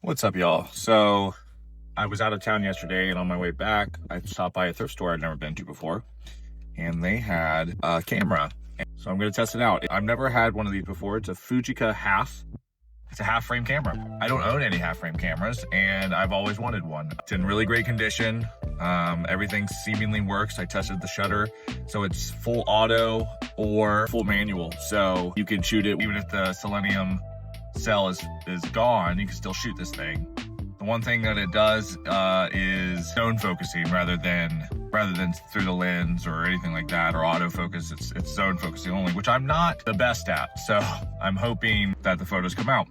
What's up, y'all? So I was out of town yesterday, and on my way back, I stopped by a thrift store I'd never been to before, and they had a camera. So I'm going to test it out. I've never had one of these before. It's a Fujica Half. It's a half frame camera. I don't own any half frame cameras, and I've always wanted one. It's in really great condition. Everything seemingly works. I tested the shutter, so it's full auto or full manual. So you can shoot it even if the selenium cell is gone, you can still shoot this thing. The one thing that it does is zone focusing rather than through the lens or anything like that, or autofocus. It's zone focusing only, which I'm not the best at. So I'm hoping that the photos come out.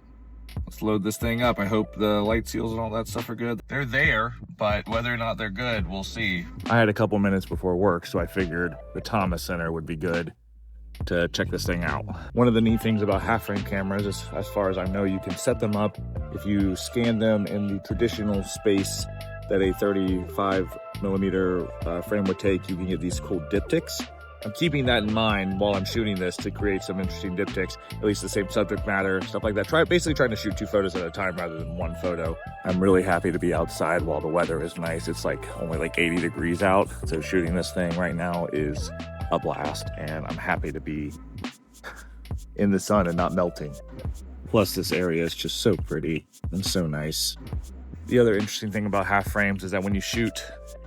Let's load this thing up. I hope the light seals and all that stuff are good. They're there, but whether or not they're good, we'll see. I had a couple minutes before work, so I figured the Thomas Center would be good to check this thing out. One of the neat things about half frame cameras is, as far as I know, you can set them up. If you scan them in the traditional space that a 35mm frame would take, you can get these cool diptychs. I'm keeping that in mind while I'm shooting this to create some interesting diptychs, at least the same subject matter, stuff like that. Basically trying to shoot 2 photos at a time rather than 1 photo. I'm really happy to be outside while the weather is nice. It's only 80 degrees out, so shooting this thing right now is a blast, and I'm happy to be in the sun and not melting. Plus, this area is just so pretty and so nice. The other interesting thing about half frames is that when you shoot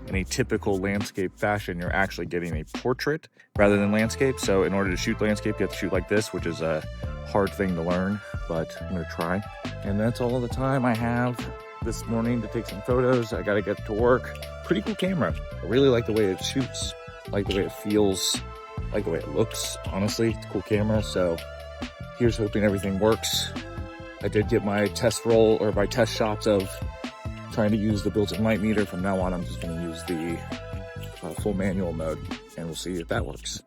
in a typical landscape fashion, you're actually getting a portrait rather than landscape. So in order to shoot landscape, you have to shoot like this, which is a hard thing to learn, but I'm gonna try. And that's all the time I have this morning to take some photos. I gotta get to work. Pretty cool camera. I really like the way it shoots, like the way it feels, like the way it looks. Honestly, it's a cool camera. So here's hoping everything works. I did get my test roll, or my test shots of trying to use the built-in light meter. From now on, I'm just going to use the full manual mode, and we'll see if that works.